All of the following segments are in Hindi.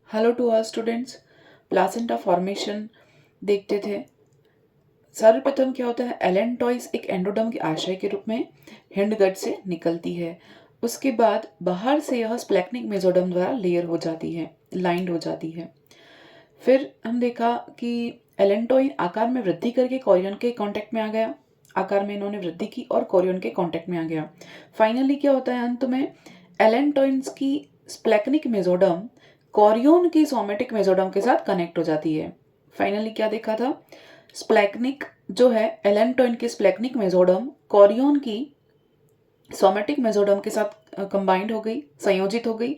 Hello to all students. Placenta formation देखते थे। सर्वप्रथम क्या होता है, एलेंटॉइस एक एंडोडर्म के आशय के रूप में हिंडगट से निकलती है। उसके बाद बाहर से यह स्प्लैक्निक मेसोडर्म द्वारा लेयर हो जाती है, लाइंड हो जाती है। फिर हम देखा कि एलेंटॉइन आकार में वृद्धि करके कोरियन के कांटेक्ट में आ गया, आकार में इन्होंने वृद्धि की और कोरियन के कांटेक्ट में आ गया। फाइनली क्या होता है, अंत में एलेंटॉइन्स की स्प्लैक्निक मेसोडर्म कोरियन की सोमेटिक मेसोडर्म के साथ कनेक्ट हो जाती है। फाइनली क्या देखा था, स्प्लैक्निक जो है एलेंटॉइन की स्प्लैक्निक मेसोडर्म कोरियन की सोमेटिक मेसोडर्म के साथ कंबाइंड हो गई, संयोजित हो गई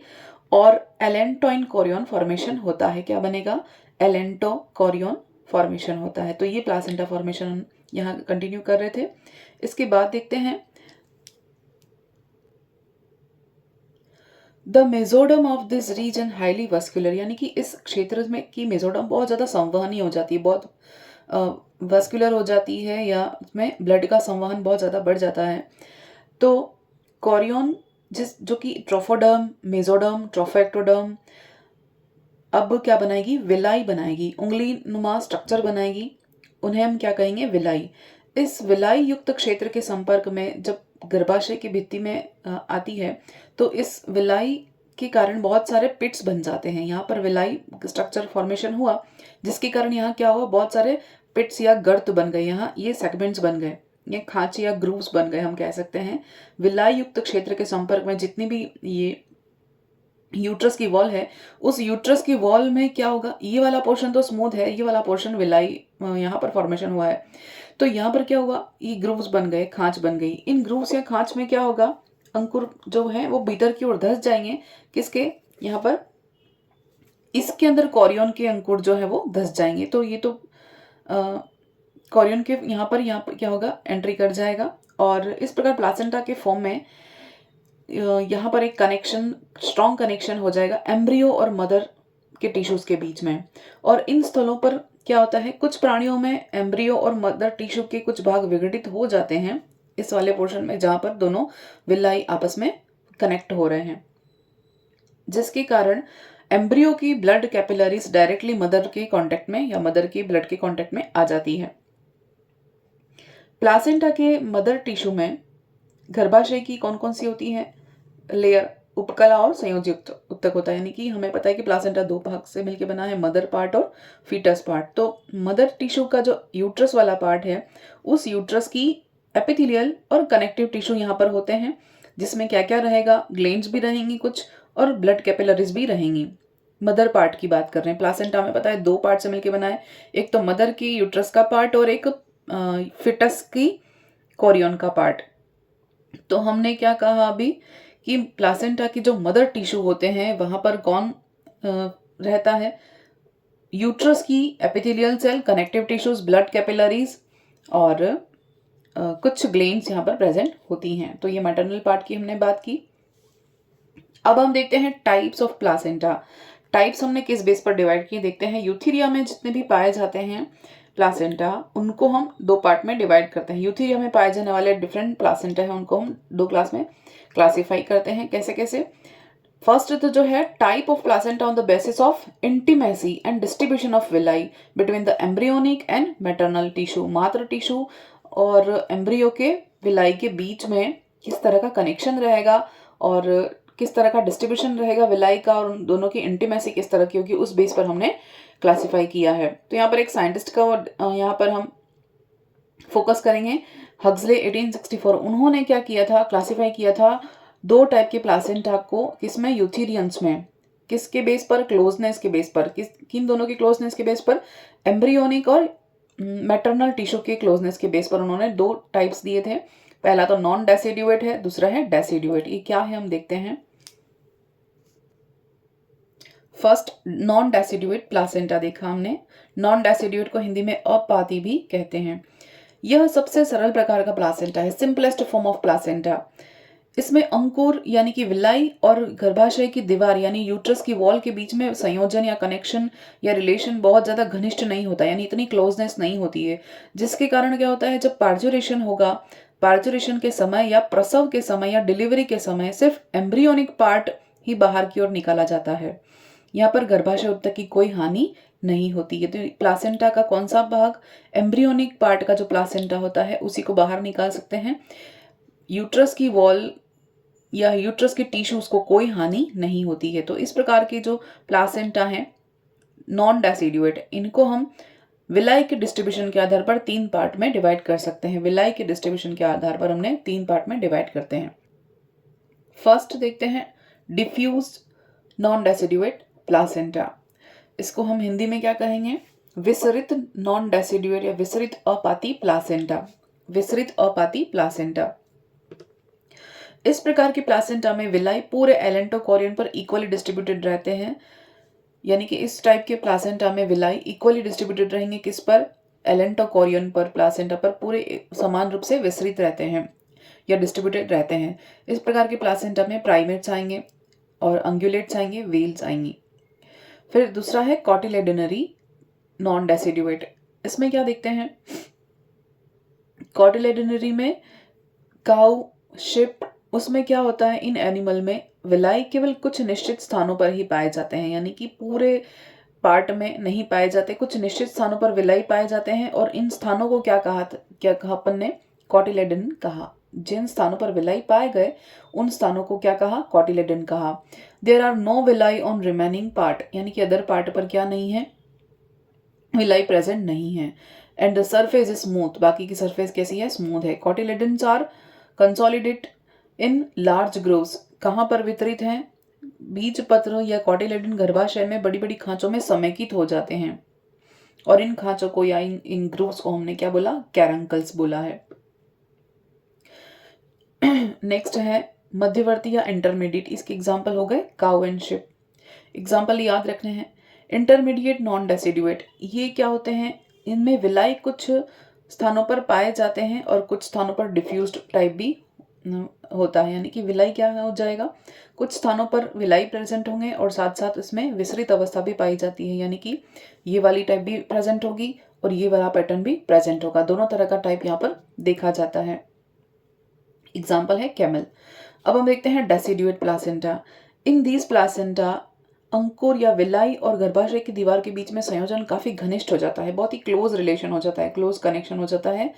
और एलेंटॉइन कोरियन फॉर्मेशन होता है। क्या बनेगा, एलेंटो कोरियन फॉर्मेशन होता है। तो ये प्लासेंटा फॉर्मेशन यहाँ कंटिन्यू कर रहे थे। इसके बाद देखते हैं the mesoderm of this region highly vascular, यानी कि इस क्षेत्र में की मेसोडर्म बहुत ज़्यादा संवहनी हो जाती है, बहुत वस्कुलर हो जाती है, या उसमें ब्लड का संवहन बहुत ज़्यादा बढ़ जाता है। तो कोरियन जो कि ट्रोफोडर्म, मेसोडर्म, ट्रोफेक्टोडर्म अब क्या बनाएगी, विलाई बनाएगी, उंगली नुमा स्ट्रक्चर बनाएगी। उन्हें हम क्या कहेंगे, विलाई। इस विलाई युक्त क्षेत्र के संपर्क में जब गर्भाशय की भित्ति में आती है तो इस विलाई के कारण बहुत सारे पिट्स बन जाते हैं। यहाँ पर विलाई स्ट्रक्चर फॉर्मेशन हुआ, जिसके कारण यहाँ क्या हुआ, बहुत सारे पिट्स या गर्त बन गए, यहाँ ये सेगमेंट्स बन गए, ये खांचे या ग्रूव्स बन गए, हम कह सकते हैं। विलाई युक्त क्षेत्र के संपर्क में जितनी भी ये यूट्रस की वॉल है, उस यूट्रस की वॉल में क्या होगा, ये वाला पोर्शन तो स्मूथ है, ये वाला पोर्शन विलाई यहाँ पर फॉर्मेशन हुआ है। तो यहाँ पर क्या हुआ, ये ग्रूव्स बन गए, खांच बन गई। इन ग्रूव्स या खांच में क्या होगा, अंकुर जो है वो भीतर की ओर धंस जाएंगे। किसके, यहाँ पर इसके अंदर कोरियन के अंकुर जो है वो धंस जाएंगे। तो ये तो कोरियन के यहाँ पर क्या होगा, एंट्री कर जाएगा। और इस प्रकार प्लासेंटा के फॉर्म में यहाँ पर एक कनेक्शन, स्ट्रॉन्ग कनेक्शन हो जाएगा एम्ब्रियो और मदर के टिश्यूज के बीच में। और इन स्थलों पर क्या होता है, कुछ प्राणियों में एम्ब्रियो और मदर टिश्यू के कुछ भाग विघटित हो जाते हैं इस वाले पोर्शन में, जहां पर दोनों विलाई आपस में कनेक्ट हो रहे हैं, जिसके कारण एम्ब्रियो की ब्लड कैपिलरीज डायरेक्टली मदर के कांटेक्ट में या मदर के ब्लड के कांटेक्ट में आ जाती है। प्लासेंटा के मदर टिश्यू में गर्भाशय की कौन कौन सी होती है लेयर, उपकला और संयोजी उत्तक होता है। यानी कि हमें पता है कि प्लासेंटा दो भाग से मिलकर बना है, मदर पार्ट और फीटस पार्ट। तो मदर टिश्यू का जो यूट्रस वाला पार्ट है, उस यूट्रस की एपिथेलियल और कनेक्टिव टिश्यू यहाँ पर होते हैं, जिसमें क्या क्या रहेगा, ग्लैंड्स भी रहेंगी कुछ और ब्लड कैपिलरीज भी रहेंगी। मदर पार्ट की बात कर रहे हैं। प्लासेंटा में पता है दो पार्ट से मिलकर बना है, एक तो मदर की यूट्रस का पार्ट और एक फिटस की कोरियन का पार्ट। तो हमने क्या कहा अभी कि प्लासेंटा की जो मदर टिश्यू होते हैं वहां पर कौन रहता है, यूट्रस की epithelial cell, connective tissues, blood capillaries और कुछ ग्लैंड्स यहाँ पर प्रेजेंट होती हैं। तो ये मैटरनल पार्ट की हमने बात की। अब हम देखते हैं टाइप्स ऑफ प्लासेंटा। टाइप्स हमने किस बेस पर डिवाइड किए देखते हैं। यूथीरिया में जितने भी पाए जाते हैं प्लासेंटा, उनको हम दो पार्ट में डिवाइड करते हैं। यूथीरिया में पाए जाने वाले डिफरेंट प्लासेंटा है, उनको हम दो क्लास में क्लासिफाई करते हैं। कैसे कैसे, फर्स्ट तो जो है type of placenta on the basis of intimacy and distribution of villi between the embryonic and maternal tissue. मातृ टिश्यू और एम्ब्रियो के विलाई के बीच में किस तरह का कनेक्शन रहेगा और किस तरह का डिस्ट्रीब्यूशन रहेगा विलाई का, और उन दोनों की इंटीमेसी किस तरह की होगी, उस बेस पर हमने क्लासिफाई किया है। तो यहाँ पर एक साइंटिस्ट का यहाँ पर हम फोकस करेंगे, हग्सले 1864। उन्होंने क्या किया था, क्लासिफाई किया था दो टाइप के प्लासेंटा को, किसमें, यूथीरियंस में। किसके बेस पर, क्लोजनेस के बेस पर। किन दोनों के क्लोजनेस के बेस पर, एम्ब्रियोनिक और मैटरनल टिश्यू के क्लोजनेस के बेस पर उन्होंने दो टाइप्स दिए थे। पहला तो नॉन डेसिड्यूएट है, दूसरा है डेसिड्यूएट। ये क्या है हम देखते हैं। फर्स्ट नॉन डेसिड्यूएट प्लासेंटा देखा हमने। नॉन डेसिड्यूएट को हिंदी में अपाती भी कहते हैं। यह सबसे सरल प्रकार का प्लासेंटा है, सिंपलेस्ट फॉर्म ऑफ प्लासेंटा। इसमें अंकुर यानी कि विलाई और गर्भाशय की दीवार यानी यूट्रस की वॉल के बीच में संयोजन या कनेक्शन या रिलेशन बहुत ज्यादा घनिष्ठ नहीं होता, यानी इतनी क्लोजनेस नहीं होती है, जिसके कारण क्या होता है, जब पार्जुरेशन होगा, पार्जुरेशन के समय या प्रसव के समय या डिलीवरी के समय सिर्फ एम्ब्रियोनिक पार्ट ही बाहर की ओर निकाला जाता है। यहाँ पर गर्भाशय ऊतक की कोई हानि नहीं होती है। तो प्लासेंटा का कौन सा भाग, एम्ब्रियोनिक पार्ट का जो प्लासेंटा होता है उसी को बाहर निकाल सकते हैं। यूट्रस की वॉल या यूट्रस के टिश्यूज को कोई हानि नहीं होती है। तो इस प्रकार के जो प्लासेंटा हैं नॉन डेसिडुएट, इनको हम विलाई के डिस्ट्रीब्यूशन के आधार पर 3 पार्ट में डिवाइड कर सकते हैं। विलाई के डिस्ट्रीब्यूशन के आधार पर हमने 3 पार्ट में डिवाइड करते हैं। फर्स्ट देखते हैं डिफ्यूज्ड नॉन डेसिडुएट प्लासेंटा। इसको हम हिंदी में क्या कहेंगे, विसरित नॉन डेसिडुएट या विसरित अपाती प्लासेंटा। विसरित अपाती प्लासेंटा। इस प्रकार के प्लासेंटा में विलाई पूरे एलेंटोकोरियन पर इक्वली डिस्ट्रीब्यूटेड रहते हैं। यानी कि इस टाइप के प्लासेंटा में विलाई इक्वली डिस्ट्रीब्यूटेड रहेंगे, किस पर, एलेंटोकोरियन पर, प्लासेंटा पर पूरे समान रूप से विसरित रहते हैं या डिस्ट्रीब्यूटेड रहते हैं। इस प्रकार के प्लासेंटा में प्राइमेट्स आएंगे और अंगुलेट्स आएंगे, वेल्स आएंगी। फिर दूसरा है कॉटिलेडनरी नॉन डेसिडुएट। इसमें क्या देखते हैं, कॉटिलेडनरी में काउ, शिप, उसमें क्या होता है, इन एनिमल में विलाई केवल कुछ निश्चित स्थानों पर ही पाए जाते हैं, यानी कि पूरे पार्ट में नहीं पाए जाते, कुछ निश्चित स्थानों पर विलाई पाए जाते हैं। और इन स्थानों को क्या कहा अपन ने, कॉटिलेडन कहा। जिन स्थानों पर विलाई पाए गए उन स्थानों को क्या कहा, कॉटिलेडन कहा। There are no villi on remaining part, यानी कि अदर पार्ट पर क्या नहीं है, विलाई प्रेजेंट नहीं है। And the surface is smooth, बाकी की सरफेस कैसी है, स्मूथ है। Cotyledons are consolidate in large grooves, कहाँ पर वितरित हैं, बीज पत्र या कॉटिलेडन गर्भाशय में बड़ी बड़ी खांचों में समेकित हो जाते हैं। और इन खांचों को या इन ग्रूव्स को हमने क्या बोला, कैरंकल्स बोला है। नेक्स्ट है मध्यवर्ती या इंटरमीडिएट। इसके एग्जाम्पल हो गए काउ एंड शिप। एग्जाम्पल याद रखने हैं। इंटरमीडिएट नॉन डेसिडुएट, ये क्या होते हैं, इनमें विलाई कुछ स्थानों पर पाए जाते हैं और कुछ स्थानों पर डिफ्यूज्ड टाइप भी होता है। यानी कि विलाई क्या हो जाएगा, कुछ स्थानों पर विलाई प्रेजेंट होंगे और साथ साथ इसमें विसरित अवस्था भी पाई जाती है, यानी कि ये वाली टाइप भी प्रेजेंट होगी और ये वाला पैटर्न भी प्रेजेंट होगा। दोनों तरह का टाइप यहाँ पर देखा जाता है। एग्जाम्पल है कैमल। अब हम देखते हैं deciduate placenta. In these placenta अंकुर या विलाई और गर्भाशय की दीवार के बीच में संयोजन काफी घनिष्ठ हो जाता है, बहुत ही क्लोज रिलेशन हो जाता है, क्लोज कनेक्शन हो जाता है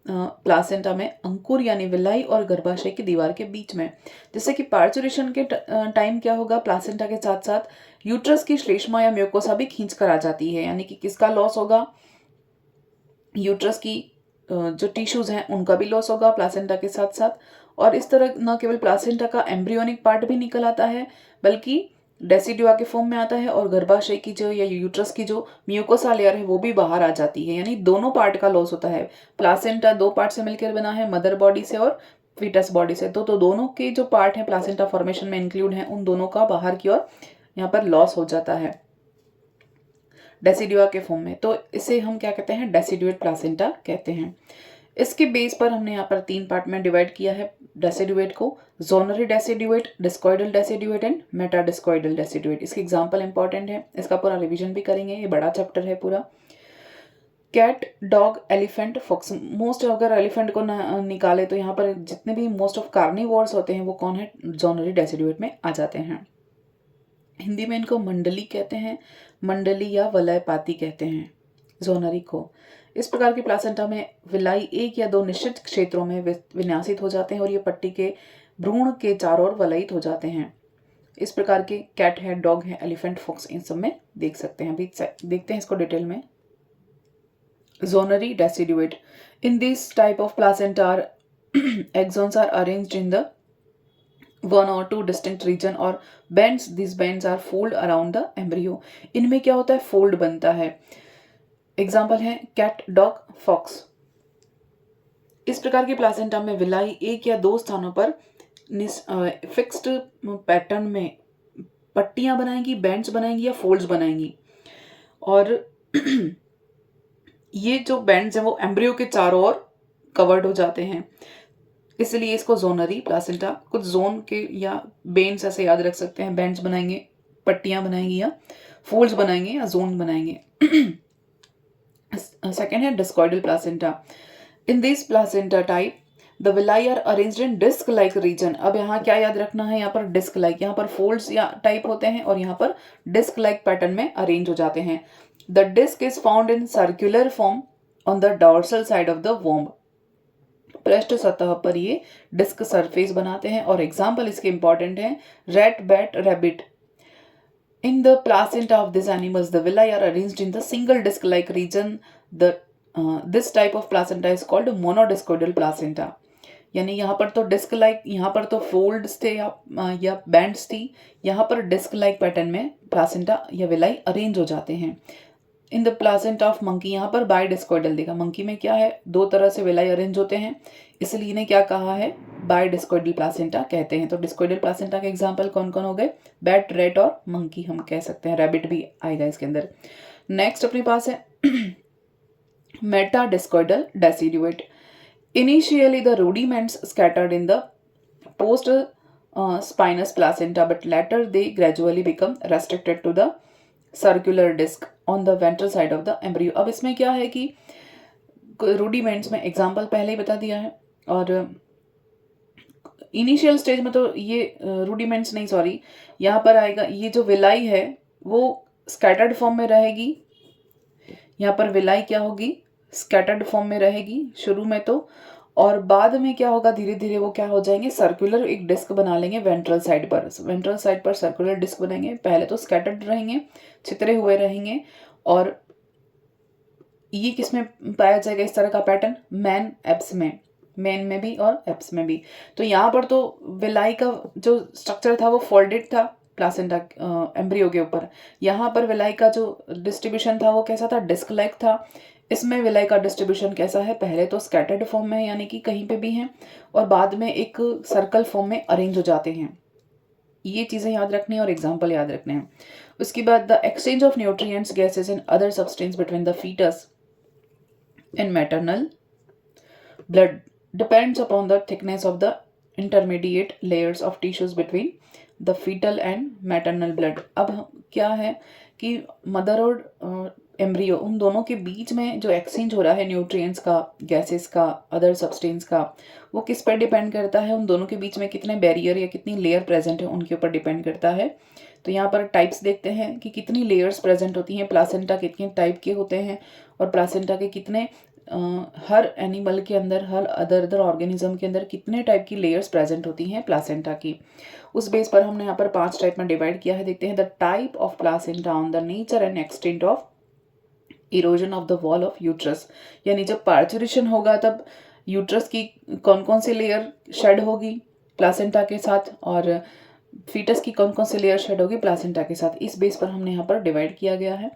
प्लासेंटा में अंकुर यानी विलाई और गर्भाशय की दीवार के बीच में। जैसे कि पार्चुरेशन के टाइम क्या होगा, प्लासेंटा के साथ साथ यूट्रस की श्लेष्मा या म्यूकोसा भी खींच कर आ जाती है, यानी कि किसका लॉस होगा, यूट्रस की जो टिश्यूज हैं उनका भी लॉस होगा प्लासेंटा के साथ साथ। और इस तरह न केवल प्लासेंटा का एम्ब्रियोनिक पार्ट भी निकल आता है, बल्कि डेसिडुआ के फॉर्म में आता है और गर्भाशय की जो या यूट्रस की जो म्यूकोसा लेयर है वो भी बाहर आ जाती है, यानी दोनों पार्ट का लॉस होता है। प्लासेंटा 2 पार्ट से मिलकर बना है, मदर बॉडी से और फीटस बॉडी से। तो दोनों के जो पार्ट हैं प्लासेंटा फॉर्मेशन में इंक्लूड हैं, उन दोनों का बाहर की ओर यहाँ पर लॉस हो जाता है डेसिडुआ के फॉर्म में। तो इसे हम क्या कहते हैं, डेसिडुएट प्लासेंटा कहते हैं। इसके बेस पर हमने यहाँ पर 3 पार्ट में डिवाइड किया है डेसिडुएट को, zonary deciduate, discoidal deciduate and metadiscoidal deciduate. इसके एग्जांपल इंपॉर्टेंट है, इसका पूरा रिवीजन भी करेंगे, ये बड़ा चैप्टर है पूरा। Cat, dog, elephant, fox. Most अगर एलिफेंट को निकाले तो यहाँ पर जितने भी मोस्ट ऑफ कार्निवोर्स होते हैं वो कौन है, जोनरी डेसिडुएट में आ जाते हैं। हिंदी में इनको मंडली कहते हैं, मंडली या वलय पाती कहते हैं जोनरी को। इस प्रकार की प्लासेंटा में विलाई 1 या 2 निश्चित क्षेत्रों में विन्यासित हो जाते हैं और ये पट्टी के भ्रूण के चारों ओर वलयित हो जाते हैं। इस प्रकार के कैट है, डॉग है, एलिफेंट, फॉक्स, इन सब में देख सकते हैं। अभी देखते हैं इसको डिटेल में। Zonary deciduate, in this type of placenta axons are arranged in the 1 or 2 distinct region or bands. These bands are fold around the embryo. इनमें क्या होता है, फोल्ड बनता है। एग्जाम्पल है कैट, डॉग, फॉक्स। इस प्रकार के प्लासेंटा में विलाई 1 या 2 स्थानों पर फिक्स्ड पैटर्न में पट्टियां बनाएंगी, बैंड्स बनाएंगी या फोल्ड्स बनाएंगी। और ये जो बैंड्स हैं वो एम्ब्रियो के चारों ओर कवर्ड हो जाते हैं, इसलिए इसको जोनरी प्लासेंटा। कुछ जोन के या बेन्स ऐसे याद रख सकते हैं, बैंड्स बनाएंगे, पट्टियां बनाएंगी या फोल्ड्स बनाएंगे या जोन बनाएंगे। सेकेंड है discoidal placenta. In this placenta type the villi are arranged in disc like region. अब यहाँ क्या याद रखना है, यहाँ पर डिस्क लाइक, यहाँ पर फोल्ड्स या टाइप होते हैं और यहाँ पर डिस्क लाइक पैटर्न में अरेंज हो जाते हैं। The disc is found in circular form on the dorsal side of the womb. पृष्ठ सतह पर ये डिस्क सरफेस बनाते हैं। और एग्जाम्पल इसके इंपॉर्टेंट हैं, rat, bat, rabbit. In the placenta of these animals, the villi are arranged in the single disc-like region. This type of placenta is called monodiscoidal placenta. यानी यहाँ पर तो डिस्क लाइक, यहाँ पर तो फोल्ड्स थे या बैंड्स थी, यहाँ पर डिस्क लाइक पैटर्न में प्लासेंटा या विलाई अरेंज हो जाते हैं। In the placenta of monkey, यहाँ पर बाय डिस्कोइडल देखा, मंकी में क्या है, दो तरह से विलाई अरेंज होते हैं, इसलिए इन्हें क्या कहा है, बाय डिस्कोइडल प्लासेंटा कहते हैं। तो डिस्कोइडल प्लासेंटा के एग्जाम्पल कौन कौन हो गए, बैट, रेट और मंकी हम कह सकते हैं, रैबिट भी आएगा इसके अंदर। नेक्स्ट अपने पास है Meta discoidal deciduate. Initially the rudiments scattered in the post spinous placenta, but later they gradually become restricted to the circular disc on the ventral side of the embryo। अब इसमें क्या है कि रूडिमेंट्स में एग्जाम्पल पहले ही बता दिया है, और इनिशियल स्टेज में तो ये रूडिमेंट्स नहीं, सॉरी, यहाँ पर आएगा ये जो विलाई है वो स्कैटर्ड फॉर्म में रहेगी। यहाँ पर विलाई क्या होगी, स्कैटर्ड फॉर्म में रहेगी शुरू में तो, और बाद में क्या होगा, धीरे धीरे वो क्या हो जाएंगे, सर्कुलर एक डिस्क बना लेंगे वेंट्रल साइड पर। वेंट्रल साइड पर सर्कुलर डिस्क बनाएंगे, पहले तो स्कैटर्ड रहेंगे, छितरे हुए रहेंगे। और ये किस में पाया जाएगा इस तरह का पैटर्न, मैन एप्स में, मैन में भी और एप्स में भी। तो यहाँ पर तो विलाई का जो स्ट्रक्चर था वो फोल्डेड था प्लासेंटा एम्ब्रियो के ऊपर, यहाँ पर विलाई का जो डिस्ट्रीब्यूशन था वो कैसा था, डिस्क लाइक था। इसमें विलाई का डिस्ट्रीब्यूशन कैसा है, पहले तो स्कैटर्ड फॉर्म में यानी कि कहीं पे भी हैं, और बाद में एक सर्कल फॉर्म में अरेंज हो जाते हैं। ये चीज़ें याद रखनी है और एग्जाम्पल याद रखने हैं। उसके बाद the exchange of nutrients, gases and other substance between the foetus and maternal blood depends upon the thickness of the intermediate layers of tissues between the foetal and maternal blood. अब क्या है कि मदर और एम्ब्रियो, उन दोनों के बीच में जो एक्सचेंज हो रहा है न्यूट्रिएंट्स का, गैसेस का, अदर सब्सटेंस का, वो किस पर डिपेंड करता है, उन दोनों के बीच में कितने बैरियर या कितनी लेयर प्रेजेंट है उनके ऊपर डिपेंड करता है। तो यहाँ पर टाइप्स देखते हैं कि कितनी लेयर्स प्रेजेंट होती हैं, प्लासेंटा कितने टाइप के होते हैं, और प्लासेंटा के कितने हर एनिमल के अंदर, हर अदर ऑर्गेनिज्म के अंदर कितने टाइप की लेयर्स प्रेजेंट होती हैं प्लासेंटा की। उस बेस पर हमने यहाँ पर 5 टाइप में डिवाइड किया है। देखते हैं, the type of placenta on the nature and extent of erosion of the wall of uterus, यानी जब पार्चुरेशन होगा तब यूट्रस की कौन कौन सी लेयर शेड होगी प्लासेंटा के साथ, और फीटस की कौन कौन सी लेयर शेड होगी प्लासेंटा के साथ। इस बेस पर हमने यहाँ पर डिवाइड किया गया है।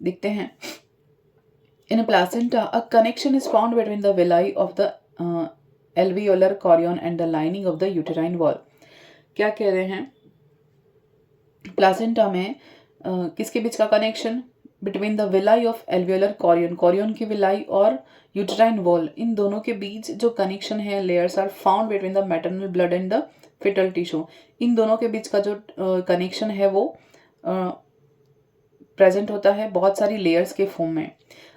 देखते हैं, in placenta a connection is found between the villi of the alveolar chorion and the lining of the uterine wall. क्या कह रहे हैं, प्लासेंटा में किसके बीच का connection, between the villi of alveolar chorion, chorion की विलाई और यूटेराइन वॉल, इन दोनों के बीच जो कनेक्शन है, layers are found between the maternal blood and the fetal tissue. इन दोनों के बीच का जो कनेक्शन है वो प्रेजेंट होता है बहुत सारी लेयर्स के फॉर्म में।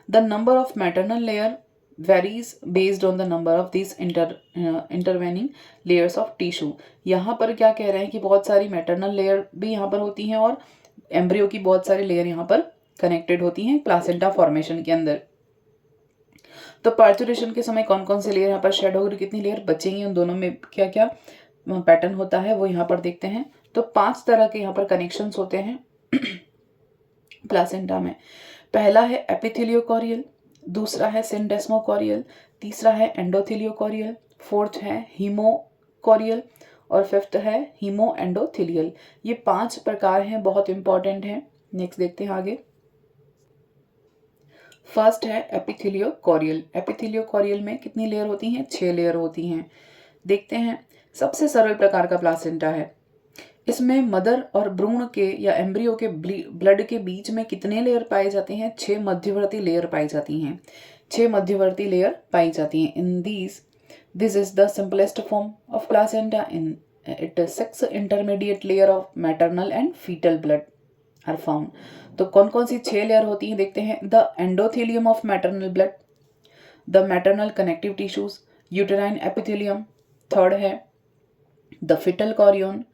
The number of maternal layer varies based on the number of this intervening layers of tissue. यहाँ पर क्या कह रहे हैं कि बहुत सारी मैटरनल लेयर भी यहाँ पर होती हैं और एम्ब्रियो की बहुत सारी लेयर यहाँ पर कनेक्टेड होती हैं प्लासेंटा फॉर्मेशन के अंदर। तो पार्चुरेशन के समय कौन कौन सी लेयर यहाँ पर शेड होगी, कितनी लेयर बचेंगी, उन दोनों में क्या क्या पैटर्न होता है वो यहाँ पर देखते हैं। तो 5 तरह के यहाँ पर कनेक्शंस होते हैं प्लासेंटा में। पहला है एपिथेलियोकोरियल, दूसरा है सिंडेस्मोकोरियल, तीसरा है एंडोथेलियोकोरियल, फोर्थ है हीमोकोरियल और फिफ्थ है हीमो एंडोथेलियल। ये 5 प्रकार हैं, बहुत इंपॉर्टेंट हैं। नेक्स्ट देखते हैं आगे। फर्स्ट है एपिथेलियोकोरियल। एपिथेलियोकोरियल में कितनी लेयर होती हैं, 6 लेयर होती हैं। देखते हैं, सबसे सरल प्रकार का प्लासेंटा है। इसमें मदर और भ्रूण के या एम्ब्रियो के ब्लड के बीच में कितने लेयर पाए जाते हैं, 6 मध्यवर्ती लेयर पाई जाती हैं। 6 मध्यवर्ती लेयर पाई जाती हैं। In this is the simplest form of placenta. In it 6 intermediate layer of maternal and foetal blood are found. तो कौन कौन सी 6 लेयर होती हैं देखते हैं। The endothelium of maternal blood, the maternal connective tissues uterine epithelium, third है the foetal chorion,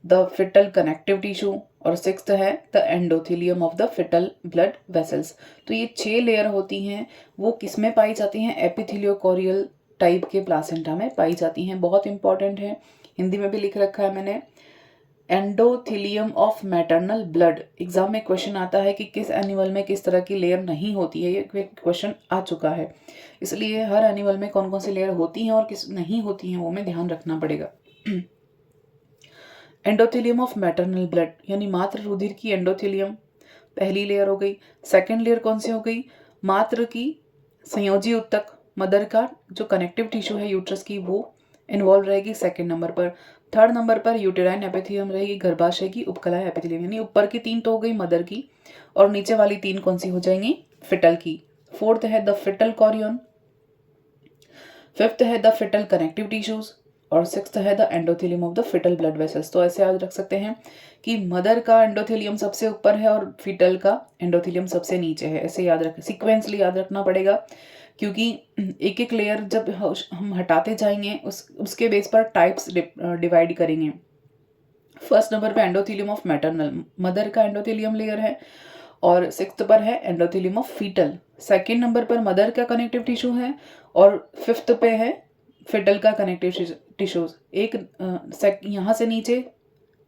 the foetal connective tissue, और सिक्स्थ है the endothelium of the foetal blood vessels. तो ये 6 लेयर होती हैं, वो किस में पाई जाती हैं? एपिथेलियोकोरियल टाइप के प्लासेंटा में पाई जाती हैं। बहुत इंपॉर्टेंट है, हिंदी में भी लिख रखा है मैंने, endothelium of maternal blood. Exam में क्वेश्चन आता है कि किस एनिमल में किस तरह की लेयर नहीं होती है, ये क्वेश्चन आ चुका है। इसलिए हर एनिमल में कौन कौन सी लेयर होती हैं और किस नहीं होती हैं वो में ध्यान रखना पड़ेगा। एंडोथेलियम ऑफ मैटरनल ब्लड यानी मातृ रुधिर की एंडोथेलियम पहली लेयर हो गई। सेकेंड लेयर कौन सी हो गई? मातृ की संयोजी उत्तक, मदर का जो कनेक्टिव टिश्यू है यूट्रस की, वो इन्वॉल्व रहेगी सेकेंड नंबर पर। थर्ड नंबर पर यूटेराइन एपिथेलियम रहेगी, गर्भाशय की उपकला एपिथेलियम, यानी ऊपर की 3 तो हो गई मदर की, और नीचे वाली 3 कौन सी हो जाएंगी? फिटल की। फोर्थ है द फिटल कॉरियन, फिफ्थ है द फिटल कनेक्टिव टिश्यूज, और सिक्स्थ है the endothelium of the foetal blood vessels. तो ऐसे याद रख सकते हैं कि मदर का एंडोथेलियम सबसे ऊपर है और फिटल का एंडोथेलियम सबसे नीचे है। ऐसे याद रख, सीक्वेंसली याद रखना पड़ेगा, क्योंकि एक एक लेयर जब हम हटाते जाएंगे उसके बेस पर टाइप्स डिवाइड करेंगे। फर्स्ट नंबर पे एंडोथेलियम ऑफ मैटरनल, मदर का एंडोथेलियम लेयर है, और सिक्स्थ पर है endothelium of foetal. Second number पर मदर का कनेक्टिव टिश्यू है, और फिफ्थ पे है फिटल का कनेक्टिव टिश्यूज। एक यहाँ से नीचे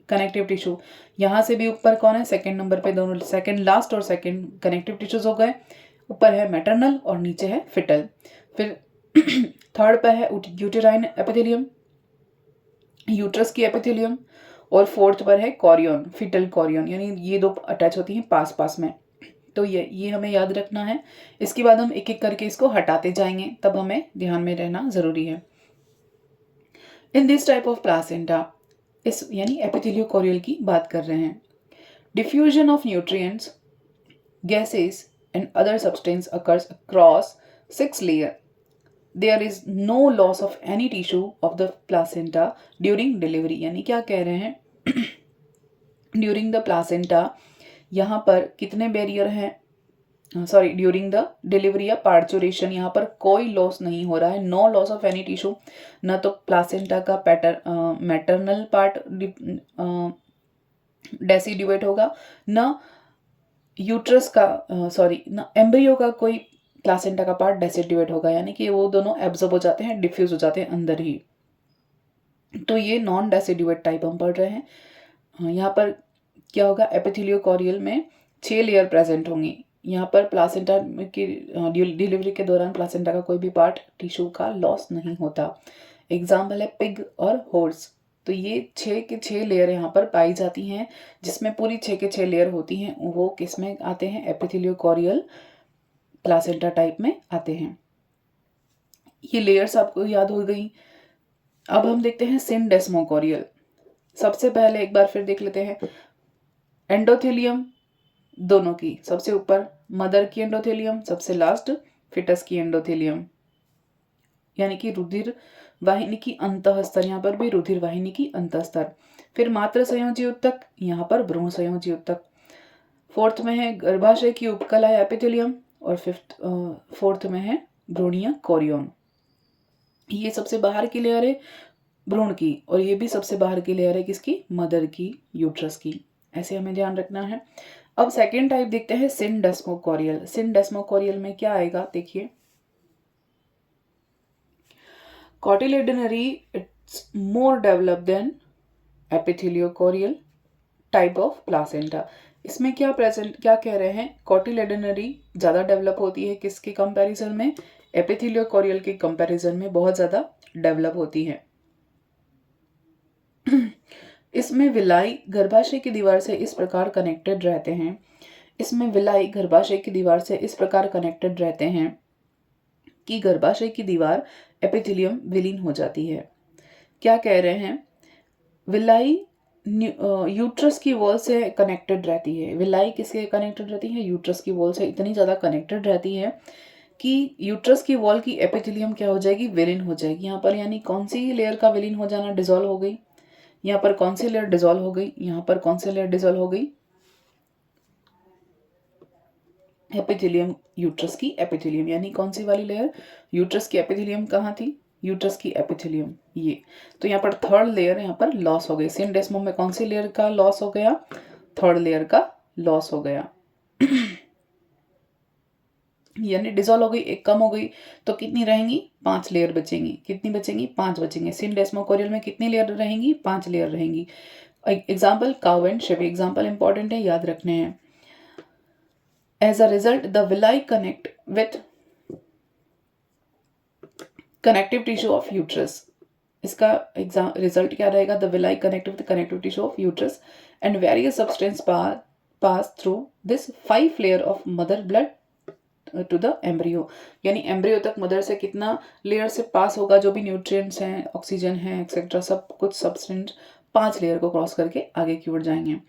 कनेक्टिव टिश्यू, यहाँ से भी ऊपर कौन है? सेकेंड नंबर पे दोनों, सेकेंड लास्ट और सेकेंड कनेक्टिव टिश्यूज हो गए। ऊपर है मैटरनल और नीचे है फिटल। फिर थर्ड पे है यूटेराइन एपिथेलियम, यूट्रस की एपिथेलियम, और फोर्थ पर है कॉरियन, फिटल कॉरियन, यानी ये दो अटैच होती हैं पास पास में। तो ये हमें याद रखना है। इसके बाद हम एक एक करके इसको हटाते जाएंगे, तब हमें ध्यान में रहना जरूरी है। इन दिस टाइप ऑफ प्लासेंटा, इस यानी एपिथेलियोकोरियल की बात कर रहे हैं, diffusion of nutrients, gases and other substance occurs across 6 layer. There is no loss of any tissue of the placenta during delivery। यानी क्या कह रहे हैं? ड्यूरिंग द प्लासेंटा यहाँ पर कितने बैरियर हैं? सॉरी, ड्यूरिंग द डिलीवरी या पार्चुरेशन यहाँ पर कोई लॉस नहीं हो रहा है। No loss of any tissue, न तो प्लासेंटा का मैटरनल पार्ट डेसिड्यूएट होगा, न यूट्रस का न एम्ब्रियो का कोई प्लासेंटा का पार्ट डेसिड्यूएट होगा, यानी कि वो दोनों एब्जॉर्ब हो जाते हैं, डिफ्यूज हो जाते हैं अंदर ही। तो ये नॉन डेसिड्यूएट टाइप हम पढ़ रहे हैं। यहाँ पर क्या होगा? एपिथेलियोकोरियल में 6 लेयर प्रेजेंट होंगी। यहाँ पर प्लासेंटा की डिलीवरी के दौरान प्लासेंटा का कोई भी पार्ट टिश्यू का लॉस नहीं होता। एग्जाम्पल है पिग और हॉर्स। तो ये 6 के 6 लेयर यहाँ पर पाई जाती हैं, जिसमें पूरी 6 के 6 लेयर होती हैं, वो किस में आते हैं? एपिथेलियोकोरियल प्लासेंटा टाइप में आते हैं। ये लेयर्स आपको याद हो गई। अब हम देखते हैं सिनडेस्मोकोरियल। सबसे पहले एक बार फिर देख लेते हैं। एंडोथेलियम दोनों की, सबसे ऊपर मदर की एंडोथेलियम, सबसे लास्ट फिटस की एंडोथेलियम, यानी कि रुधिर वाहिनी की अंतःस्तर, यहाँ पर भी रुधिर वाहिनी की अंतःस्तर। फिर मात्र संयोजी उत्तक, यहाँ पर भ्रूण संयोजी उत्तक। फोर्थ में है गर्भाशय की उपकला एपिथेलियम, और फोर्थ में है भ्रूणीय कोरियन। ये सबसे बाहर की लेयर है भ्रूण की, और ये भी सबसे बाहर की लेयर है किसकी? मदर की, यूट्रस की। ऐसे हमें ध्यान रखना है। अब सेकेंड टाइप देखते हैं सिनडेस्मोकोरियल। सिनडेस्मोकोरियल में क्या आएगा? देखिए, cotyledonary it's more developed than epitheliochorial type of placenta. इसमें क्या कह रहे हैं? कॉटिलेडनरी ज़्यादा डेवलप होती है किसके कंपैरिजन में? एपिथेलियोकोरियल के कंपैरिजन में बहुत ज़्यादा डेवलप होती है। इसमें विलाई गर्भाशय की दीवार से इस प्रकार कनेक्टेड रहते हैं, इसमें विलाई गर्भाशय की दीवार से इस प्रकार कनेक्टेड रहते हैं कि गर्भाशय की दीवार एपिथेलियम विलीन हो जाती है। क्या कह रहे हैं? विलाई यूट्रस की वॉल से कनेक्टेड रहती है। विलाई किससे कनेक्टेड रहती है? यूट्रस की वॉल से इतनी ज़्यादा कनेक्टेड रहती है कि यूट्रस की वॉल की एपिथेलियम क्या हो जाएगी? विलीन हो जाएगी। यहाँ पर यानी कौन सी लेयर का विलीन हो जाना? डिसॉल्व हो गई। यहाँ पर कौन सी लेयर डिसॉल्व हो गई? यहाँ पर कौन सी लेयर डिसॉल्व हो गई? एपिथेलियम, यूट्रस की एपिथेलियम, यानी कौन सी वाली लेयर? यूट्रस की एपिथेलियम कहाँ थी? यूट्रस की एपिथेलियम ये। तो यहाँ पर थर्ड लेयर यहाँ पर लॉस हो गई। सिनडेस्मोम में कौन सी लेयर का लॉस हो गया? थर्ड लेयर का लॉस हो गया। यानी डिसॉल्व हो गई, एक कम हो गई, तो कितनी रहेंगी? 5 लेयर बचेंगी। कितनी बचेंगी? 5 बचेंगे। सिनडेस्मोकोरियल में कितनी लेयर रहेंगी? 5 लेयर रहेंगी। Example cow and sheep, example important है, याद रखने हैं। As a result the villi connect with connective tissue of uterus. इसका रिजल्ट क्या रहेगा? The villi connect with connective tissue of uterus and various substance pass through this 5 layer of mother blood to the embryo. यानी एम्ब्रियो तक मदर से कितना लेयर से पास होगा? जो भी न्यूट्रिएंट्स हैं, ऑक्सीजन है, एक्सेट्रा, सब कुछ सब्सटेंस 5 लेयर को क्रॉस करके आगे की ओर जाएंगे।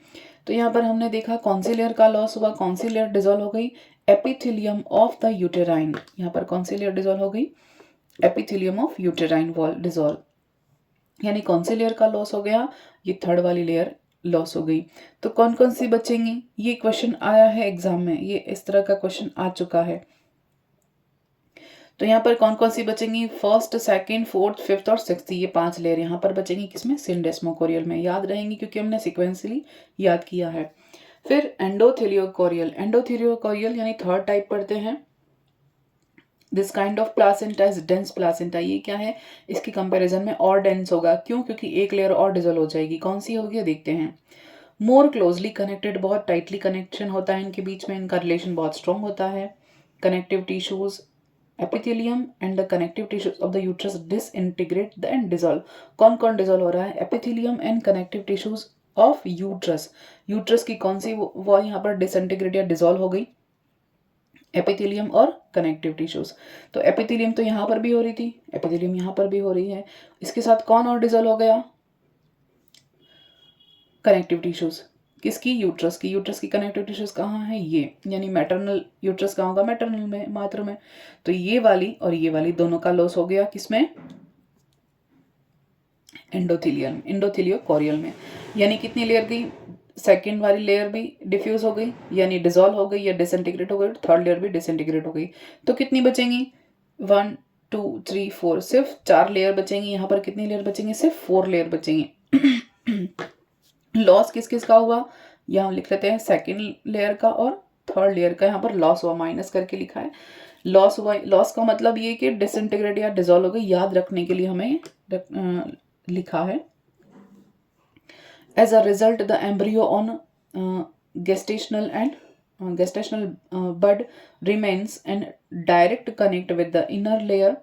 तो यहाँ पर हमने देखा कौन सी लेयर का लॉस हुआ, कौन सी लेयर डिसॉल्व हो गई? Epithelium of the uterine. यहाँ पर कौन सी लेयर डिसॉल्व हो गई? Epithelium of uterine wall dissolve. यानी कौन सी लेयर का लॉस हो गया? ये थर्ड वाली लेयर लॉस हो गई। तो कौन कौन सी बचेंगी? ये क्वेश्चन आया है एग्जाम में, ये इस तरह का क्वेश्चन आ चुका है। तो यहाँ पर कौन कौन सी बचेंगी? फर्स्ट, सेकंड, फोर्थ, फिफ्थ और सिक्स्थ, ये 5 लेयर यहाँ पर बचेंगी। किसमें? सिनडेस्मोकोरियल में। याद रहेंगी क्योंकि हमने सिक्वेंसली याद किया है। फिर एंडोथेलियोकोरियल। एंडोथेलियोकोरियल यानी थर्ड टाइप पढ़ते हैं। This kind of placenta is dense placenta. ये क्या है? इसकी कंपैरिजन में और डेंस होगा। क्यों? क्योंकि एक लेयर और डिसॉल्व हो जाएगी। कौन सी होगी देखते हैं। मोर क्लोजली कनेक्टेड, बहुत टाइटली कनेक्शन होता है इनके बीच में, इनका रिलेशन बहुत स्ट्रॉन्ग होता है। Connective tissues epithelium and the connective tissues of the uterus disintegrate and dissolve. कौन कौन डिसॉल्व हो रहा है? epithelium and connective tissues of uterus. Uterus की कौन सी वॉल यहाँ पर डिसइंटीग्रेट या डिसॉल्व हो गई? एपिथेलियम और कनेक्टिव टिश्यूज। तो एपिथेलियम तो यहाँ पर भी हो रही थी, एपिथेलियम यहाँ पर भी हो रही है। इसके साथ कौन और डिसॉल्व हो गया? Connective tissues. किसकी? यूट्रस की। यूट्रस की कनेक्टिव टिश्यूज कहाँ है? ये, यानी मैटरनल यूट्रस कहाँ होगा? मैटरनल में, मातृ में। तो ये वाली और ये वाली दोनों का लॉस हो गया। किसमें? एंडोथेलियल, एंडोथेलियोकोरियल में। यानी कितनी लेयर गई? सेकेंड वाली लेयर भी डिफ्यूज हो गई, यानी डिसॉल्व हो गई या डिसइंटीग्रेट हो गई। थर्ड लेयर भी डिसइंटीग्रेट हो गई। तो कितनी बचेंगी? 1 2 3 4, सिर्फ 4 लेयर बचेंगी। यहाँ पर कितनी लेयर बचेंगी? सिर्फ 4 लेयर बचेंगी। लॉस किस किस का हुआ? यहाँ लिख लेते हैं, सेकेंड लेयर का और थर्ड लेयर का यहाँ पर लॉस हुआ, माइनस करके लिखा है। लॉस हुआ, लॉस का मतलब ये कि डिसइंटीग्रेट या डिसॉल्व हो गई। याद रखने के लिए हमें लिखा है। As a result the embryo on gestational bud remains in direct connect with the inner layer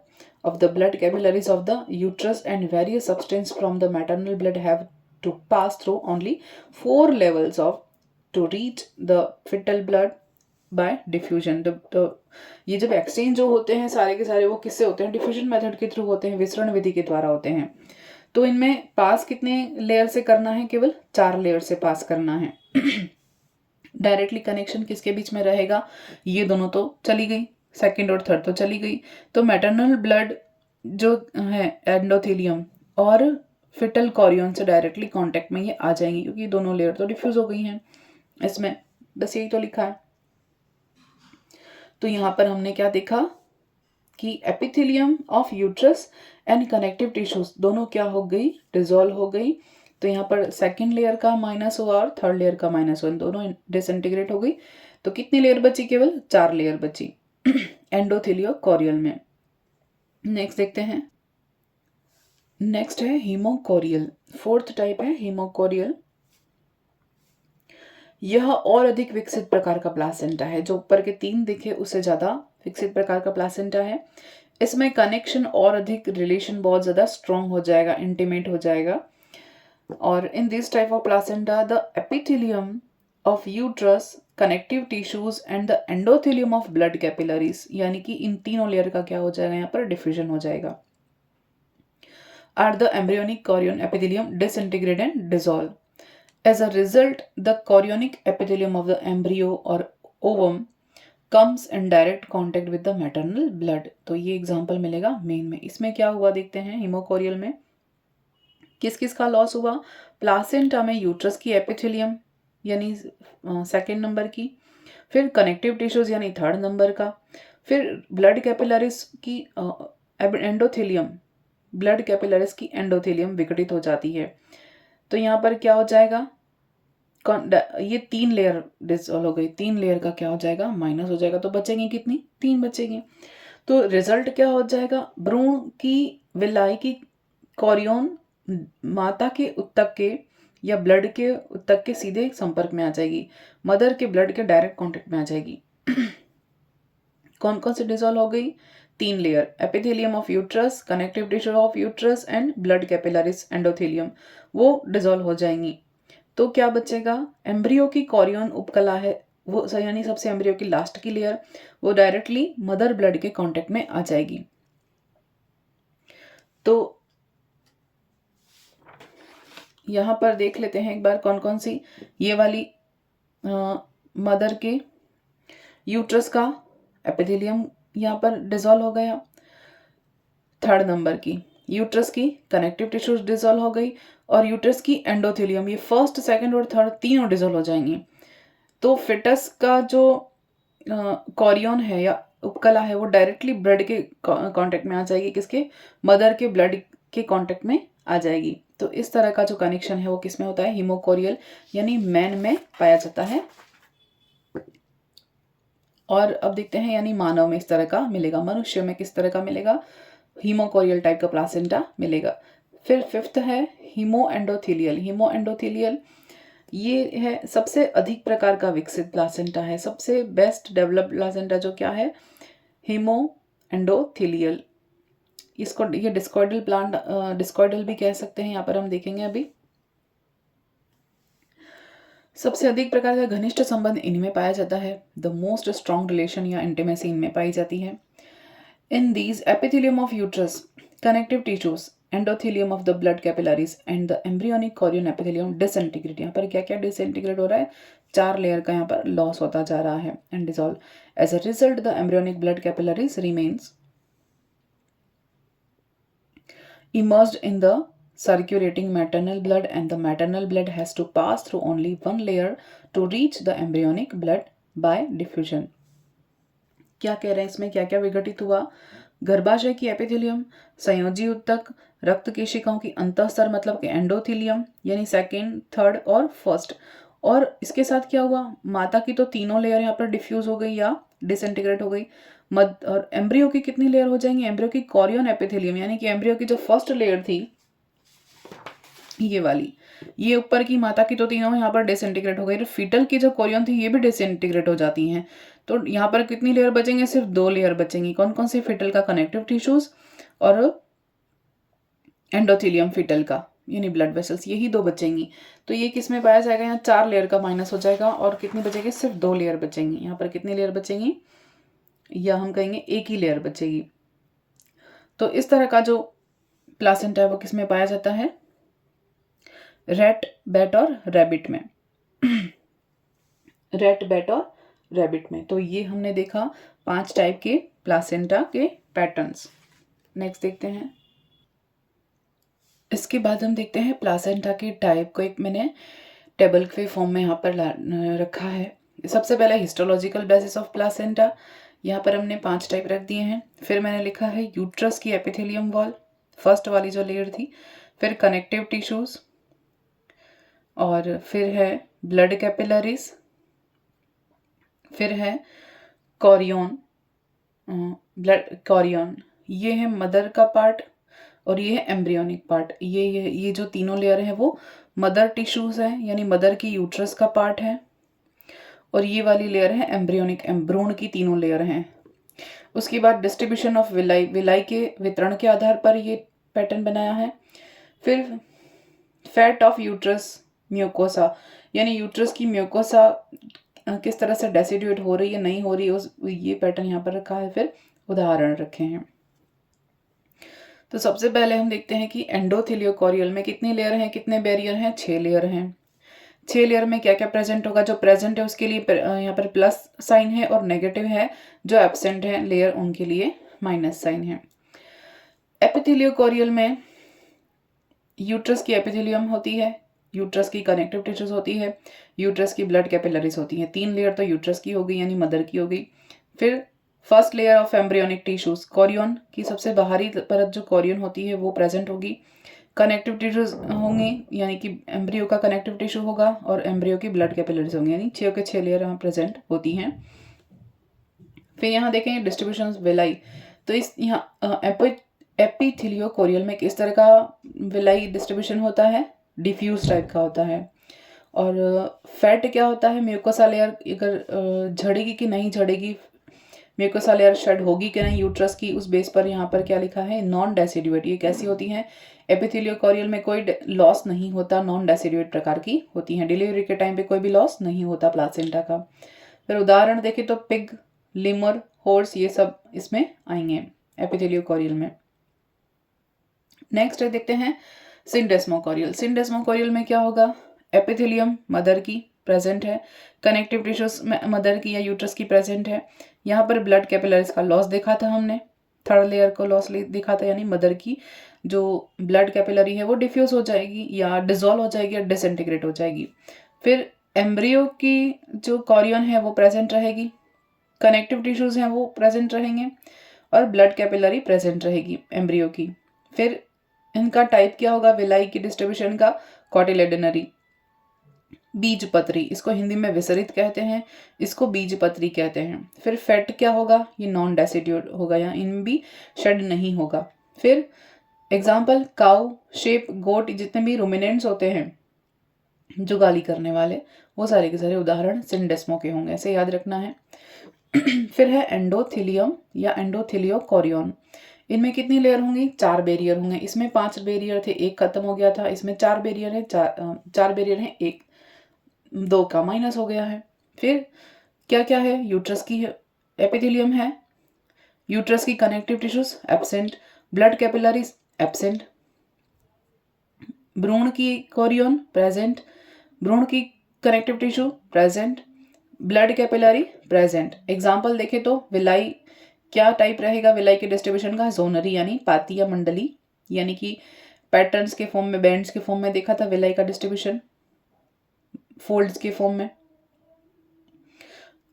of the blood capillaries of the uterus, and various substance from the maternal blood have to pass through only 4 levels of to reach the fetal blood by diffusion. ये जब एक्सचेंज जो होते हैं सारे के सारे, वो किससे होते हैं? डिफ्यूजन मेथड के थ्रू होते हैं, विसरण विधि के द्वारा होते हैं। तो इनमें पास कितने लेयर से करना है? केवल 4 लेयर से पास करना है। डायरेक्टली कनेक्शन किसके बीच में रहेगा? ये दोनों तो चली गई, सेकंड और थर्ड तो चली गई। तो मैटरनल ब्लड जो है एंडोथेलियम और फिटल कॉरियन से डायरेक्टली कांटेक्ट में ये आ जाएंगी, क्योंकि दोनों लेयर तो डिफ्यूज हो गई हैं इसमें। बस यही तो लिखा है। तो यहाँ पर हमने क्या देखा कि epithelium of uterus and connective tissues दोनों क्या हो गई? डिसॉल्व हो गई। तो यहाँ पर सेकेंड लेयर का माइनस हुआ और थर्ड लेयर का माइनस हुआ, दोनों डिसइंटीग्रेट हो गई। तो कितनी लेयर बची? केवल 4 लेयर बची एंडोथेलियोकोरियल में। नेक्स्ट देखते हैं। नेक्स्ट है हीमोकोरियल, फोर्थ टाइप है हीमोकोरियल। यह और अधिक विकसित प्रकार का प्लासेंटा है। जो ऊपर के 3 दिखे उससे ज्यादा विकसित प्रकार का प्लासेंटा है। इसमें कनेक्शन और अधिक, रिलेशन बहुत ज्यादा स्ट्रॉन्ग हो जाएगा, इंटीमेट हो जाएगा। और इन this type of placenta the epithelium of uterus, connective tissues and the endothelium of blood capillaries, यानी कि इन तीनों लेयर का क्या हो जाएगा? यहाँ पर डिफ्यूजन हो जाएगा। Are the embryonic chorion epithelium disintegrate and dissolve. As a result, the chorionic epithelium of the embryo or ovum comes in direct contact with the maternal blood. तो ये एग्जाम्पल मिलेगा मेन में। इसमें क्या हुआ देखते हैं। हीमोकोरियल में किस किस का लॉस हुआ? प्लासेंटा में यूट्रस की एपिथेलियम यानी सेकेंड नंबर की, फिर कनेक्टिव टिश्यूज यानी थर्ड नंबर का, फिर ब्लड कैपिलरीज की एंडोथेलियम ब्लड कैपिलरीज की एंडोथेलियम विघटित हो जाती है। तो यहाँ पर क्या हो जाएगा, ये 3 लेयर डिसॉल्व हो गई, 3 लेयर का क्या हो जाएगा, माइनस हो जाएगा। तो बचेंगी कितनी, 3 बचेगी। तो रिजल्ट क्या हो जाएगा, भ्रूण की विलाई की कोरियन माता के उत्तक के या ब्लड के उत्तक के सीधे संपर्क में आ जाएगी, मदर के ब्लड के डायरेक्ट कांटेक्ट में आ जाएगी। कौन कौन से डिसॉल्व हो गई, 3 layer, epithelium of uterus, connective tissue of uterus and blood capillaries endothelium, वो डिसॉल्व हो जाएंगी। तो क्या बचेगा, एम्ब्रियो की कोरियन उपकला है वो, यानी सबसे एम्ब्रियो की लास्ट की लेयर, वो डायरेक्टली मदर ब्लड के कांटेक्ट में आ जाएगी। तो यहाँ पर देख लेते हैं एक बार कौन कौन सी, ये वाली मदर के यूट्रस का एपिथेलियम यहाँ पर डिसॉल्व हो गया। 3rd नंबर की यूट्रस की कनेक्टिव टिश्यूज डिसॉल्व हो गई, और यूट्रस की एंडोथेलियम, ये 1st, 2nd और 3rd तीनों डिसॉल्व हो जाएंगी। तो फिटस का जो कोरियन है या उपकला है वो डायरेक्टली ब्लड के कांटेक्ट में आ जाएगी, किसके, मदर के ब्लड के कांटेक्ट में आ जाएगी। तो इस तरह का जो कनेक्शन है वो किस में होता है, हीमोकोरियल यानी मैन में पाया जाता है। और अब देखते हैं यानी मानव में इस तरह का मिलेगा, मनुष्य में किस तरह का मिलेगा, हीमोकोरियल टाइप का प्लासेंटा मिलेगा। फिर 5th है हीमो एंडोथेलियल। हीमो एंडोथेलियल ये है सबसे अधिक प्रकार का विकसित प्लासेंटा है, सबसे बेस्ट डेवलप्ड प्लासेंटा जो क्या है, हीमो एंडोथेलियल। इसको ये डिस्कॉइडल प्लांट, डिस्कॉइडल भी कह सकते हैं, यहाँ पर हम देखेंगे अभी। सबसे अधिक प्रकार का घनिष्ठ संबंध इनमें पाया जाता है, द मोस्ट स्ट्रॉन्ग रिलेशन या इंटीमेसी इनमें पाई जाती है। In these epithelium of uterus, connective tissues, endothelium of the blood capillaries and the embryonic Korean epithelium disintegrate. यहाँ पर क्या क्या डिसइंटीग्रेट हो रहा है, 4 लेयर का यहाँ पर लॉस होता जा रहा है and dissolve. As a result the embryonic blood capillaries remains immersed in the circulating maternal blood, and the maternal blood has to pass through only one layer to reach the embryonic blood by diffusion। क्या कह रहे हैं इसमें, क्या क्या विघटित हुआ, गर्भाशय की एपिथेलियम, संयोजी उत्तक, रक्त केशिकाओं की अंतःस्तर मतलब कि एंडोथेलियम यानी 2nd, 3rd और 1st, और इसके साथ क्या हुआ, माता की तो तीनों लेयर यहाँ पर डिफ्यूज हो गई या डिसइंटीग्रेट हो गई। और एम्ब्रियो की कितनी लेयर हो जाएंगी, एम्ब्रियो की कोरियन एपिथेलियम यानी कि एम्ब्रियो की जो 1st लेयर थी ये वाली, ये ऊपर की माता की तो तीनों यहाँ पर डिसइंटीग्रेट हो गई, फीटल की जो कोरियन थी ये भी डिसइंटीग्रेट हो जाती हैं। तो यहाँ पर कितनी लेयर बचेंगे, सिर्फ 2 लेयर बचेंगी। कौन कौन सी, फीटल का कनेक्टिव टिश्यूज और एंडोथेलियम फीटल का यानी ब्लड वेसल्स, यही 2 बचेंगी। तो ये किस में पाया जाएगा, यहाँ 4 लेयर का माइनस हो जाएगा और कितनी बचेगी, सिर्फ 2 लेयर बचेंगी। यहाँ पर कितनी लेयर बचेंगी, या हम कहेंगे 1 ही लेयर बचेगी। तो इस तरह का जो प्लासेंटा है वो किस में पाया जाता है, रैट, बैट और रैबिट में। रैट, बैट और रैबिट में। तो ये हमने देखा 5 टाइप के प्लासेंटा के पैटर्न्स। नेक्स्ट देखते हैं, इसके बाद हम देखते हैं प्लासेंटा के टाइप को, एक मैंने टेबल के फॉर्म में यहाँ पर रखा है। सबसे पहले हिस्टोलॉजिकल बेसिस ऑफ प्लासेंटा, यहाँ पर हमने 5 टाइप रख दिए हैं। फिर मैंने लिखा है यूट्रस की एपिथेलियम वॉल, 1st वाली जो लेयर थी, फिर कनेक्टिव टिश्यूज, और फिर है ब्लड कैपिलरीज, फिर है कोरियन, ब्लड कोरियन, ये है मदर का पार्ट और ये है एम्ब्रियोनिक पार्ट। ये जो तीनों लेयर है वो मदर टिश्यूज है यानी मदर की यूट्रस का पार्ट है, और ये वाली लेयर है एम्ब्रियोनिक, भ्रूण की तीनों लेयर हैं। उसके बाद डिस्ट्रीब्यूशन ऑफ विलाई, विलाई के वितरण के आधार पर ये पैटर्न बनाया है। फिर फैट ऑफ यूट्रस म्यूकोसा यानी यूट्रस की म्यूकोसा किस तरह से डेसिड्यूएट हो रही है नहीं हो रही है, उस ये पैटर्न यहाँ पर रखा है। फिर उदाहरण रखे हैं। तो सबसे पहले हम देखते हैं कि एंडोथेलियोकोरियल में कितनी लेयर हैं, कितने बैरियर हैं, 6 लेयर हैं। 6 लेयर में क्या क्या प्रेजेंट होगा, जो प्रेजेंट है उसके लिए यहाँ पर प्लस साइन है, और नेगेटिव है जो एब्सेंट है लेयर उनके लिए माइनस साइन है। एपिथेलियोकोरियल में यूट्रस की एपिथेलियम होती है, यूट्रस की कनेक्टिव टिश्यूज होती है, यूट्रस की ब्लड कैपिलरीज होती हैं। 3 लेयर तो यूट्रस की हो गई यानी मदर की हो गई। फिर first layer of embryonic tissues, Korean की सबसे बाहरी परत जो कोरियन होती है वो प्रेजेंट होगी। कनेक्टिव टिश्यूज होंगे यानी कि एम्ब्रियो का कनेक्टिव टिश्यू होगा और एम्ब्रियो की ब्लड कैपिलरीज होंगे, यानी 6 के 6 लेयर यहाँ प्रेजेंट होती हैं। फिर यहाँ देखें डिस्ट्रीब्यूशन विलाई, तो इस यहाँ एपिथेलियो कोरियल में किस तरह का विलाई डिस्ट्रीब्यूशन होता है, डिफ्यूज टाइप का होता है। और फैट क्या होता है, म्यूकोसा लेयर अगर झड़ेगी कि नहीं झड़ेगी, म्यूकोसा लेयर शेड होगी कि नहीं यूट्रस की, उस बेस पर यहाँ पर क्या लिखा है, नॉन डेसिडुएट। ये कैसी होती है, एपिथेलियो कोरियल में कोई लॉस नहीं होता, नॉन डेसिडुएट प्रकार की होती हैं। डिलीवरी के टाइम पे कोई भी लॉस नहीं होता प्लासेंटा का। फिर उदाहरण देखें तो पिग, लिमर, हॉर्स, ये सब इसमें आएंगे एपिथेलियो कोरियल में। नेक्स्ट देखते हैं सिंडेस्मोकोरियल। सिंडेस्मोकोरियल में क्या होगा, एपिथेलियम मदर की प्रेजेंट है, कनेक्टिव टिश्यूज में मदर की या यूट्रस की प्रेजेंट है। यहाँ पर ब्लड कैपिलरीज का लॉस देखा था हमने, थर्ड लेयर को लॉस दिखा था, यानी मदर की जो ब्लड कैपिलरी है वो डिफ्यूज हो जाएगी या डिजोल्व हो जाएगी या डिसइंटीग्रेट हो जाएगी। फिर एम्ब्रियो की जो कोरियन है वो प्रेजेंट रहेगी, कनेक्टिव टिश्यूज हैं वो प्रेजेंट रहेंगे और ब्लड कैपिलरी प्रेजेंट रहेगी एम्ब्रियो की। फिर इनका टाइप क्या होगा, विलाई की डिस्ट्रीब्यूशन का कॉटिलेडनरी, बीजपत्री, इसको हिंदी में विसरित कहते हैं, इसको बीजपत्री कहते हैं। फिर फैट क्या होगा, ये नॉन डेसिड्यूड होगा, यहाँ इनमें भी शेड नहीं होगा। फिर एग्जाम्पल काउ, शेप, गोट, जितने भी रुमिनेंट्स होते हैं जुगाली करने वाले, वो सारे के सारे उदाहरण सिंडेस्मो के होंगे, ऐसे याद रखना है। फिर है एंडोथेलियम या एंडोथेलियो कोरियन। इनमें कितनी लेयर होंगी, 4 बैरियर होंगे। इसमें 5 बैरियर थे, एक खत्म हो गया था, इसमें 4 बैरियर है, 4 बैरियर है, एक 2 का माइनस हो गया है। फिर क्या क्या है, यूट्रस की एपिथेलियम है, यूट्रस की connective tissues absent, blood capillaries absent, भ्रूण की कोरियन प्रेजेंट, भ्रूण की connective tissue present, blood capillary present. Example देखें तो विलाई क्या टाइप रहेगा, विलाई के डिस्ट्रीब्यूशन का जोनरी यानी पाती या मंडली, यानी कि पैटर्न्स के फॉर्म में, बैंड्स के फॉर्म में देखा था विलाई का डिस्ट्रीब्यूशन, फोल्ड्स के फॉर्म में।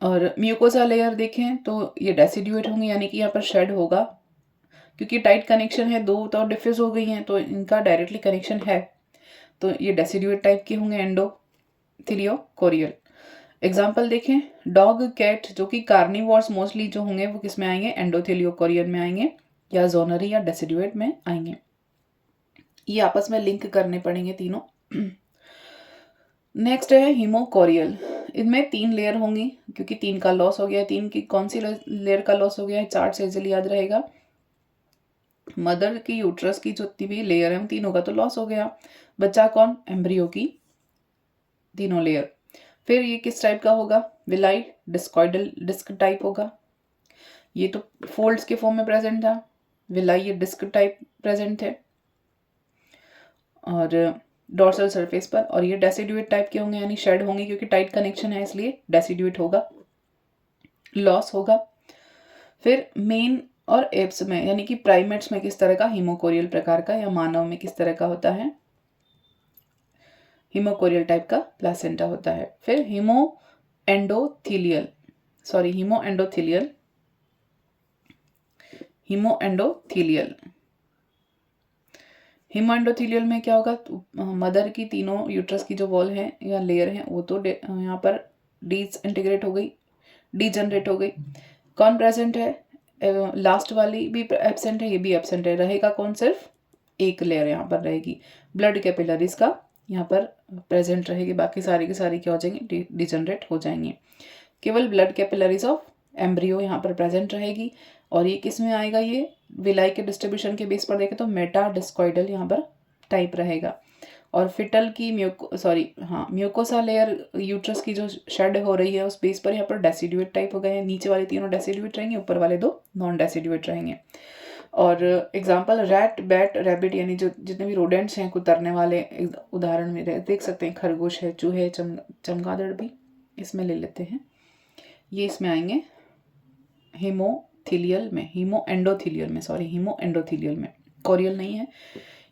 और म्यूकोसा लेयर देखें तो ये डेसिड्यूएट होंगे, यानी कि यहाँ पर शेड होगा, क्योंकि टाइट कनेक्शन है, दो तो डिफ्यूज हो गई हैं तो इनका डायरेक्टली कनेक्शन है, तो ये डेसिड्यूएट टाइप के होंगे एंडोथेलियो कोरियल। एग्जाम्पल देखें डॉग, कैट, जो कि कार्निवोर्स मोस्टली जो होंगे वो किस में आएंगे, एंडोथेलियो कोरियल में आएंगे या जोनरी या डेसिड्यूएट में आएंगे। ये आपस में लिंक करने पड़ेंगे तीनों। नेक्स्ट है हीमोकोरियल। इनमें 3 लेयर होंगी, क्योंकि 3 का लॉस हो गया है। 3 की कौन सी लेयर का लॉस हो गया है, चार्ट से इजिली याद रहेगा। मदर की यूट्रस की जो भी लेयर है उन तीनों का तो लॉस हो गया, बच्चा कौन, एम्ब्रियो की तीनों लेयर। फिर ये किस टाइप का होगा, विलाई डिस्कॉइडल डिस्क टाइप होगा, ये तो फोल्ड्स के फॉर्म में प्रेजेंट था, विलाई ये डिस्क टाइप प्रेजेंट है और डॉर्सल सरफेस पर। और ये डेसिड्यूएट टाइप के होंगे, यानी शेड होंगे, क्योंकि टाइट कनेक्शन है इसलिए डेसिड्यूएट होगा, लॉस होगा। फिर मेन और एप्स में यानी कि प्राइमेट्स में किस तरह का हीमोकोरियल प्रकार का, या मानव में किस तरह का होता है, हीमोकोरियल टाइप का प्लासेंटा होता है। फिर हीमो एंडोथेलियल में क्या होगा, मदर की तीनों यूट्रस की जो वॉल है या लेयर है वो तो यहाँ पर डिसइंटीग्रेट हो गई, डिजनरेट हो गई। कौन प्रेजेंट है, लास्ट वाली भी एब्सेंट है, ये भी एब्सेंट है, रहेगा कौन, सिर्फ एक लेयर यहाँ पर रहेगी, ब्लड कैपिलरीज का यहाँ पर प्रेजेंट रहेगी, बाकी सारी की सारी क्या हो जाएंगी, डिजनरेट हो जाएंगे। केवल ब्लड कैपिलरीज ऑफ एम्ब्रियो यहाँ पर प्रेजेंट रहेगी। और ये किस में आएगा, ये विलाई के डिस्ट्रीब्यूशन के बेस पर देखें तो मेटा डिस्कॉइडल यहाँ पर टाइप रहेगा। और फिटल की म्यूकोसा लेयर यूट्रस की जो शेड हो रही है उस बेस पर यहाँ पर डेसिड्यूएट टाइप हो गए हैं, नीचे वाले तीनों डेसिड्यूएट रहेंगे, ऊपर वाले 2 नॉन डेसिड्यूएट रहेंगे। और एग्जाम्पल रैट, बैट, रैबिट, यानी जो जितने भी रोडेंट्स हैं कुतरने वाले, उदाहरण में देख सकते हैं, खरगोश है, चूहे, चमगादड़ भी इसमें ले लेते हैं, ये इसमें आएंगे हीमो एंडोथीलियल में, कोरियल नहीं है,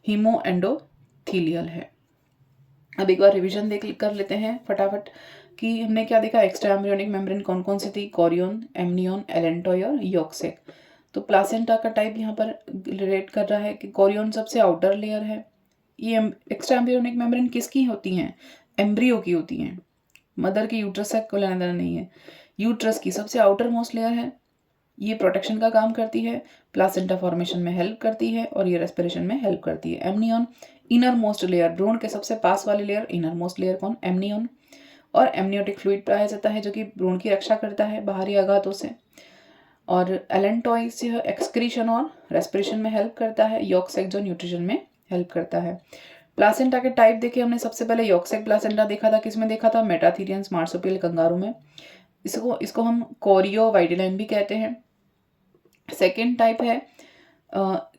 हीमो एंडोथीलियल है। अब एक बार रिवीजन कर लेते हैं फटाफट कि हमने क्या देखा, एक्स्ट्रा एम्ब्रियोनिक मेम्ब्रेन कौन कौन सी थी, कोरियन, एमनियन, एलेंटॉय और योक्सेक। तो प्लासेंटा का टाइप यहाँ पर रिलेट कर रहा है कि कोरियन सबसे आउटर लेयर है। ये एक्स्ट्रा एम्ब्रियोनिक मेम्ब्रेन किसकी होती हैं, एम्ब्रियो की होती हैं, मदर के यूट्रस को लेना देना नहीं है। यूट्रस की सबसे आउटर मोस्ट लेयर है, ये प्रोटेक्शन का काम करती है, प्लासेंटा फॉर्मेशन में हेल्प करती है और ये रेस्पिरेशन में हेल्प करती है। एमनियन इनर मोस्ट लेयर, भ्रूण के सबसे पास वाली लेयर, इनर मोस्ट लेयर कौन, एमनियन। और एमनियोटिक फ्लूइड पाया जाता है जो कि भ्रूण की रक्षा करता है बाहरी आघातों से। और एलेंटॉइड से एक्सक्रीशन और रेस्पिरेशन में हेल्प करता है। योक्सेक जो न्यूट्रिशन में हेल्प करता है। प्लासेंटा के टाइप देखे हमने, सबसे पहले योक्सेक प्लासेंटा देखा था, किसमें देखा था, मेटाथीरियंस मार्सुपियल कंगारू में। इसको हम कोरियो वाइडिलाइन भी कहते हैं। सेकेंड टाइप है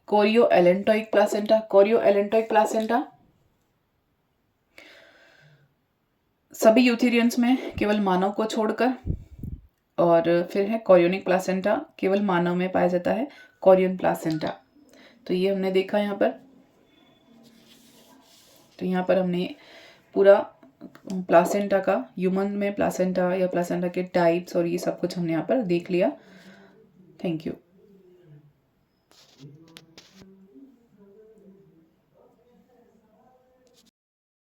chorio allantoic placenta. Chorio allantoic placenta सभी यूथेरियंस में केवल मानव को छोड़कर। और फिर है कोरियोनिक प्लासेंटा, केवल मानव में पाया जाता है कोरियन प्लासेंटा। तो ये हमने देखा यहाँ पर। तो यहाँ पर हमने पूरा प्लासेंटा का, ह्यूमन में प्लासेंटा या प्लासेंटा के टाइप्स और ये सब कुछ हमने यहाँ पर देख लिया। Thank you.